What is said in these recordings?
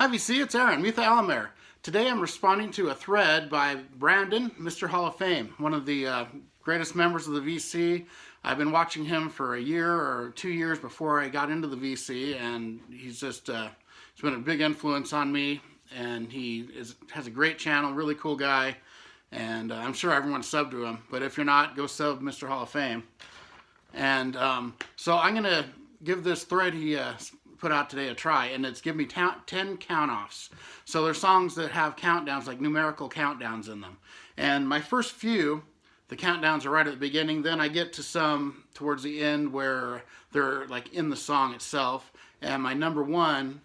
Hi VC, it's Aaron, Mutha Alamer. Today I'm responding to a thread by Brandon, Mr. Hall of Fame, one of the greatest members of the VC. I've been watching him for a year or 2 years before I got into the VC, and he's just he's been a big influence on me, and has a great channel, really cool guy, and I'm sure everyone's subbed to him, but if you're not, go sub Mr. Hall of Fame. And so I'm going to give this thread he put out today a try, and it's give me 10 count-offs. So there's songs that have countdowns, like numerical countdowns in them. And my first few, the countdowns are right at the beginning. Then I get to some towards the end where they're like in the song itself. And my number one,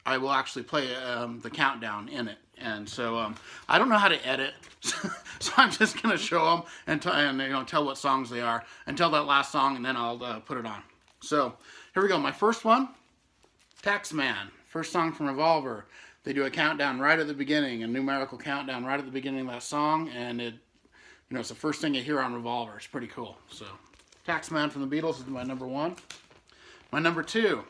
I will actually play the countdown in it. And so I don't know how to edit, so I'm just going to show them and tell what songs they are until that last song, and then I'll put it on. So here we go. My first one, Taxman, first song from Revolver. They do a countdown right at the beginning, a numerical countdown right at the beginning of that song, and it's the first thing you hear on Revolver. It's pretty cool. So Taxman from the Beatles is my number one. My number two,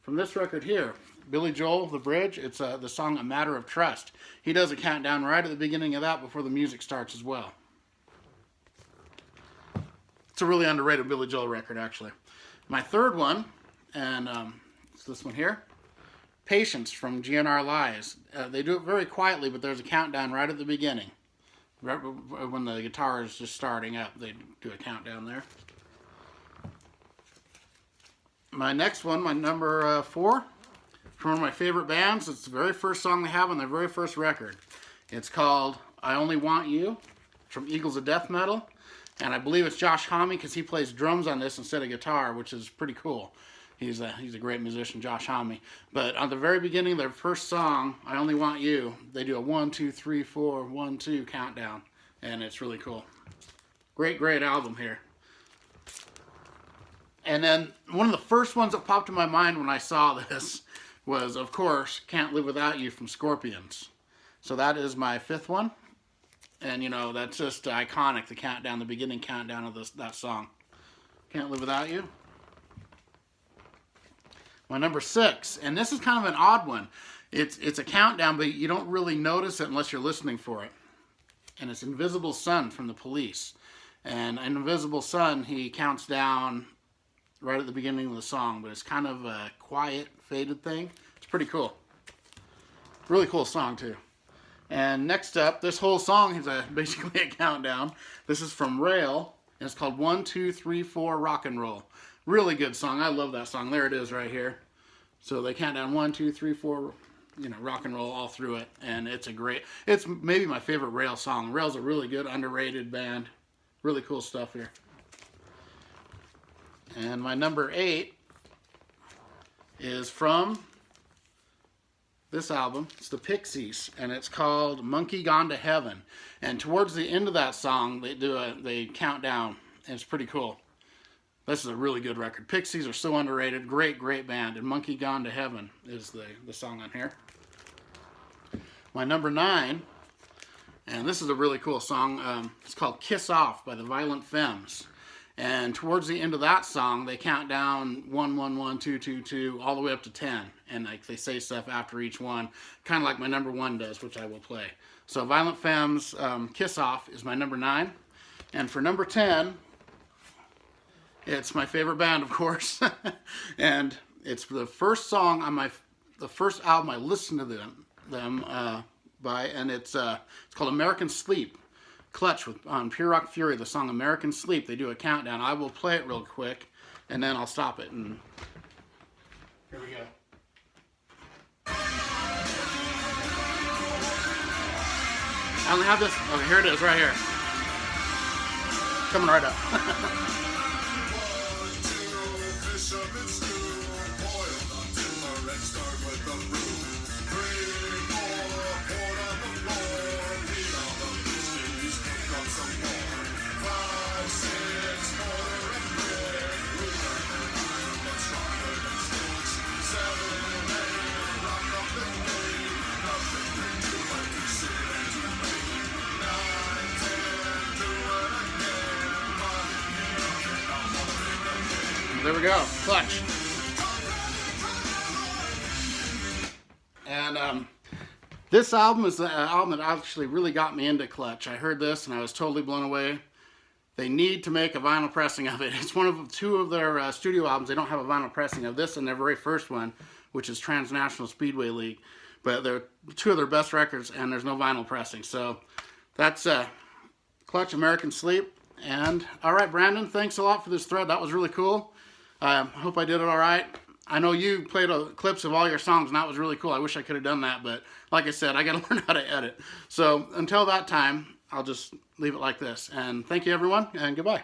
from this record here, Billy Joel, The Bridge. It's the song A Matter of Trust. He does a countdown right at the beginning of that before the music starts as well. It's a really underrated Billy Joel record, actually. My third one, and it's this one here, Patience from GNR Lies. They do it very quietly, but there's a countdown right at the beginning. Right when the guitar is just starting up, they do a countdown there. My next one, my number four, from one of my favorite bands. It's the very first song they have on their very first record. It's called I Only Want You, from Eagles of Death Metal. And I believe it's Josh Homme, because he plays drums on this instead of guitar, which is pretty cool. He's a great musician, Josh Homme. But on the very beginning of their first song, I Only Want You, they do a 1, 2, 3, 4, 1, 2 countdown. And it's really cool. Great, great album here. And then one of the first ones that popped in my mind when I saw this was, of course, Can't Live Without You from Scorpions. So that is my fifth one. And, that's just iconic, the countdown, the beginning countdown of that song. Can't Live Without You. My number six, and this is kind of an odd one. It's a countdown, but you don't really notice it unless you're listening for it. And it's Invisible Sun from The Police. And in Invisible Sun, he counts down right at the beginning of the song, but it's kind of a quiet, faded thing. It's pretty cool. Really cool song, too. And next up, this whole song is basically a countdown. This is from Rail, and it's called 1, 2, 3, 4 Rock and Roll. Really good song. I love that song. There it is right here. So they count down 1, 2, 3, 4, rock and roll all through it. And it's maybe my favorite Rail song. Rail's a really good, underrated band. Really cool stuff here. And my number 8 is from this album. It's the Pixies, and it's called Monkey Gone to Heaven. And towards the end of that song, they count down, and it's pretty cool. This is a really good record. Pixies are so underrated. Great, great band. And Monkey Gone to Heaven is the song on here. My number 9, and this is a really cool song. It's called Kiss Off by the Violent Femmes. And towards the end of that song, they count down 1, 1, 1, 2, 2, 2, all the way up to 10. And they say stuff after each one, kind of like my number 1 does, which I will play. So Violent Femmes, Kiss Off is my number 9. And for number 10, it's my favorite band, of course. And it's the first song on the first album I listened to them by, and it's called American Sleep. Clutch on Pure Rock Fury, the song American Sleep. They do a countdown. I will play it real quick, and then I'll stop it. And here we go. I only have this. Okay, here it is, right here. Coming right up. There we go. Clutch. And this album is the album that actually really got me into Clutch. I heard this and I was totally blown away. They need to make a vinyl pressing of it. It's one of two of their studio albums. They don't have a vinyl pressing of this and their very first one, which is Transnational Speedway League. But they're two of their best records, and there's no vinyl pressing. So that's Clutch, American Sleep. And all right, Brandon, thanks a lot for this thread. That was really cool. I hope I did it all right. I know you played clips of all your songs, and that was really cool. I wish I could have done that, but like I said, I got to learn how to edit. So until that time, I'll just leave it like this. And thank you, everyone, and goodbye.